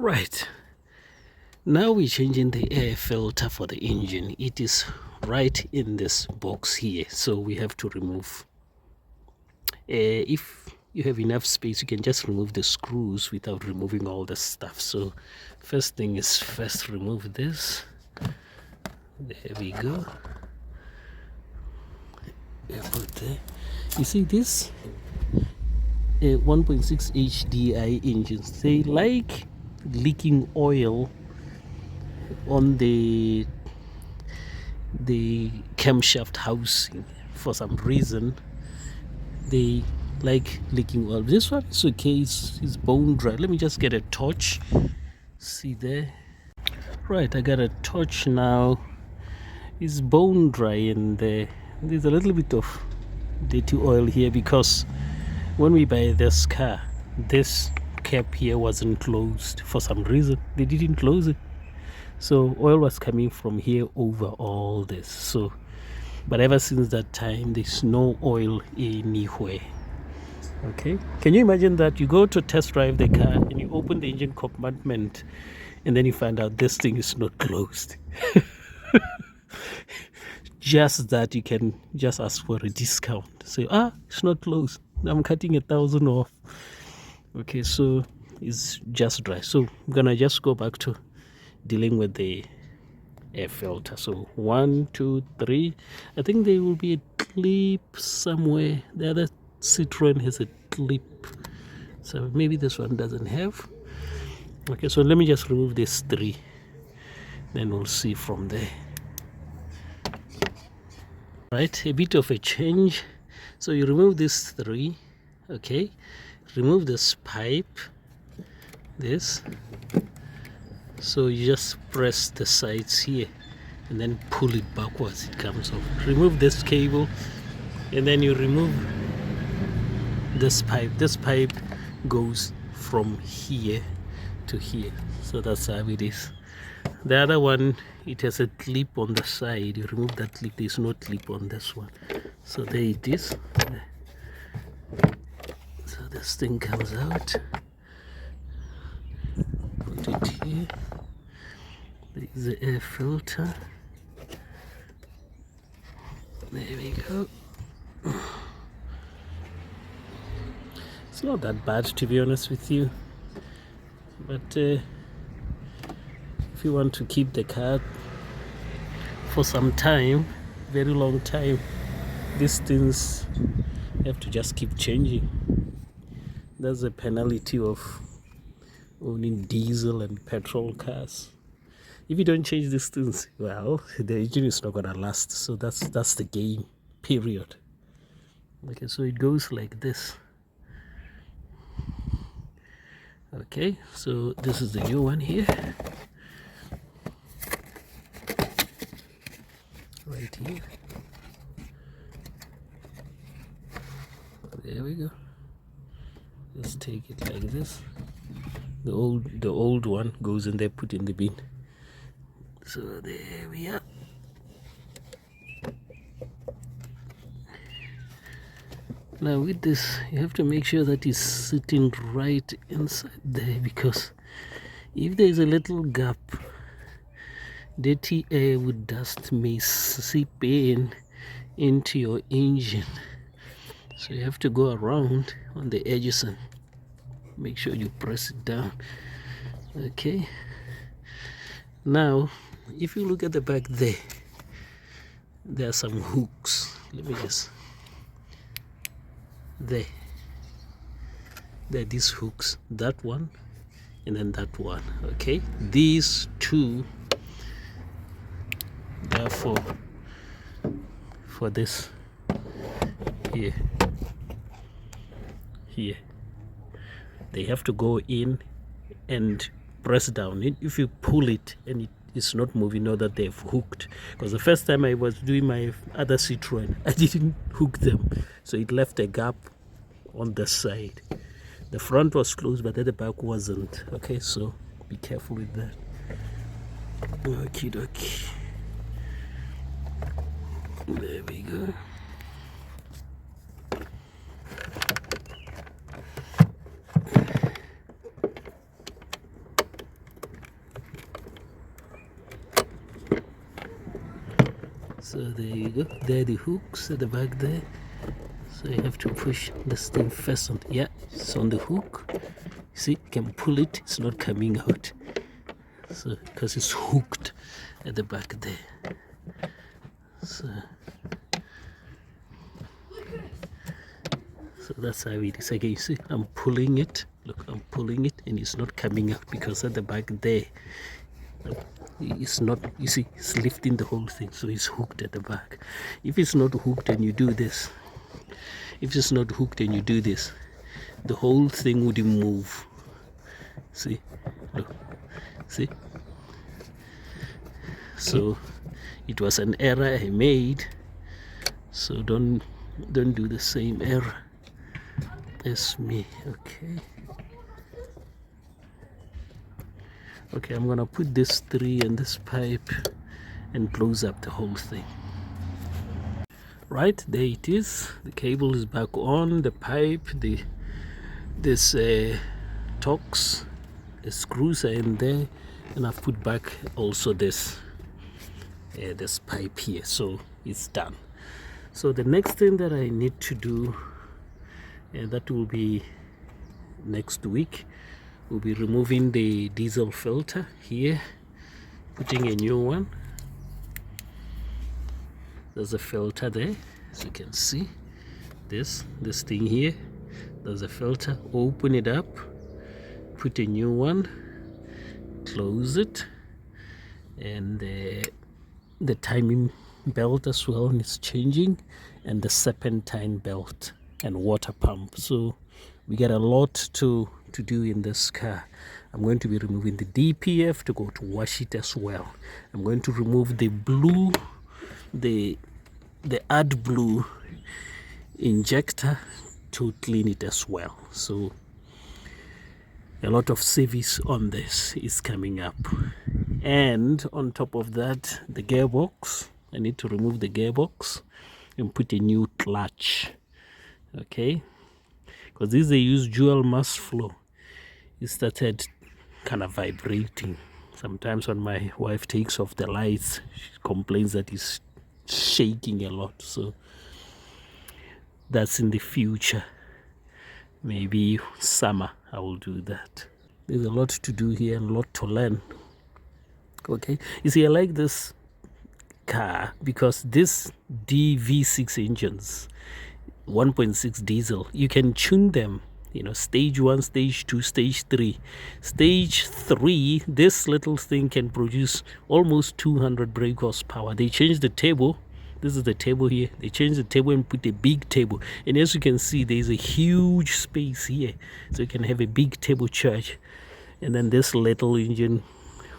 Right, now we're changing the air filter for the engine. It is right in this box here, so we have to remove. If you have enough space, you can just remove the screws without removing all the stuff. So first thing is first remove this. There we go. Put there. You see this 1.6 HDI engines, they like leaking oil on the camshaft housing. For some reason they like leaking oil. This one is okay, it's bone dry. Let me just get a torch. See there? Right, I got a torch now. It's bone dry, and there's a little bit of dirty oil here because when we buy this car, this cap here wasn't closed. For some reason they didn't close it, so oil was coming from here over all this. So but ever since that time there's no oil anywhere. Okay, can you imagine that you go to test drive the car and you open the engine compartment and then you find out this thing is not closed? Just that you can just ask for a discount. Say, it's not closed, I'm cutting 1,000 off. Okay, so it's just dry. So I'm gonna just go back to dealing with the air filter. So 1, 2, 3. I think there will be a clip somewhere. The other Citroen has a clip, so maybe this one doesn't have. Okay, so let me just remove these 3, then we'll see from there. Right, a bit of a change. So you remove these 3. Okay, remove this pipe, this. So you just press the sides here and then pull it backwards, it comes off. Remove this cable and then you remove this pipe. This pipe goes from here to here, so that's how it is. The other one, it has a clip on the side. You remove that clip, there's no clip on this one. So there it is. So this thing comes out. Put it here. There's the air filter. There we go. It's not that bad, to be honest with you, but if you want to keep the car for some time, very long time, these things you have to just keep changing. That's the penalty of owning diesel and petrol cars. If you don't change these things, well, the engine is not gonna last. So that's the game, period. Okay, so it goes like this. Okay, so this is the new one here. Right here. There we go. Just take it like this. The old one goes in there, put in the bin. So there we are. Now with this, you have to make sure that it's sitting right inside there, because if there is a little gap, dirty air with dust may seep into your engine. So you have to go around on the edges and make sure you press it down. Okay. Now, if you look at the back there are some hooks. Let me just... There are these hooks, that one and then that one. Okay, these 2 are for this here. They have to go in and press down. If you pull it and it's not moving, know that they've hooked. Because the first time I was doing my other Citroen, I didn't hook them, so it left a gap on the side. The front was closed, but at the back wasn't. Okay, so be careful with that. Okie dokie. There we go. So there you go. There are the hooks at the back there. So you have to push this thing first on. Yeah, it's on the hook. See, you can pull it. It's not coming out. So because it's hooked at the back there. So that's how it is. Again, you see, I'm pulling it. Look, I'm pulling it, and it's not coming out because at the back there, it's not. You see, it's lifting the whole thing, so it's hooked at the back. If it's not hooked and you do this, the whole thing would move. See, look, see. So it was an error I made. So don't do the same error as me. Okay, I'm gonna put this 3 and this pipe and close up the whole thing. Right, there it is. The cable is back on, the pipe, this Torx, the screws are in there, and I've put back also this pipe here, so it's done. So the next thing that I need to do, and that will be next week, we'll be removing the diesel filter here, putting a new one. There's a filter there, as you can see. This thing here, there's a filter. Open it up, put a new one, close it, and the timing belt as well is changing, and the Serpentine belt and water pump. So we got a lot to do in this car. I'm going to be removing the DPF to go to wash it as well. I'm going to remove the blue, the Adblue injector to clean it as well. So a lot of service on this is coming up. And on top of that, the gearbox, I need to remove the gearbox and put a new clutch. Okay, because this they use dual mass flow. It started kind of vibrating. Sometimes when my wife takes off the lights, she complains that it's shaking a lot. So that's in the future. Maybe summer I will do that. There's a lot to do here and a lot to learn. Okay, you see, I like this car because this DV6 engines, 1.6 diesel, you can tune them, you know, stage 1, stage 2, stage 3. Stage 3, this little thing can produce almost 200 brake horsepower. They changed the table. This is the table here. They changed the table and put a big table, and as you can see, there's a huge space here, so you can have a big table charge. And then this little engine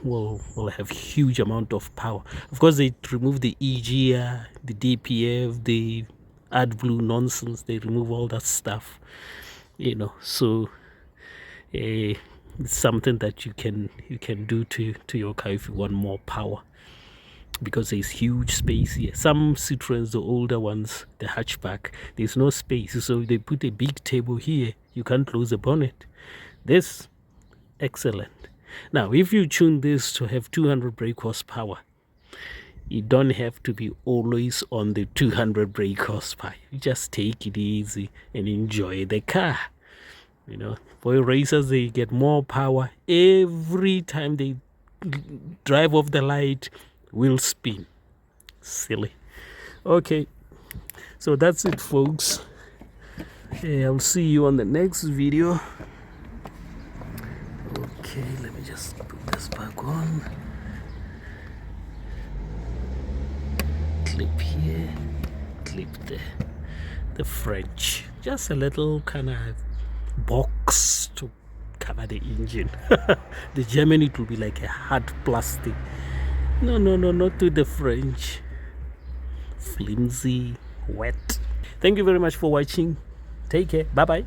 will have huge amount of power. Of course, they remove the EGR, the DPF, the Adblue nonsense. They remove all that stuff, you know. So it's something that you can do to your car if you want more power, because there's huge space here. Some Citroens, the older ones, the hatchback, there's no space, so they put a big table here. You can't close the bonnet. This, excellent. Now, if you tune this to have 200 brake horsepower, you don't have to be always on the 200 brake horsepower. You just take it easy and enjoy the car. You know, for racers, they get more power every time they drive off the light. Will spin. Silly. Okay, so that's it, folks. I'll see you on the next video. Okay, let me just put this back on. Clip here, clip there. The French, just a little kind of box to cover the engine. The German, it will be like a hard plastic. No, not to the French. Flimsy, wet. Thank you very much for watching. Take care. Bye-bye.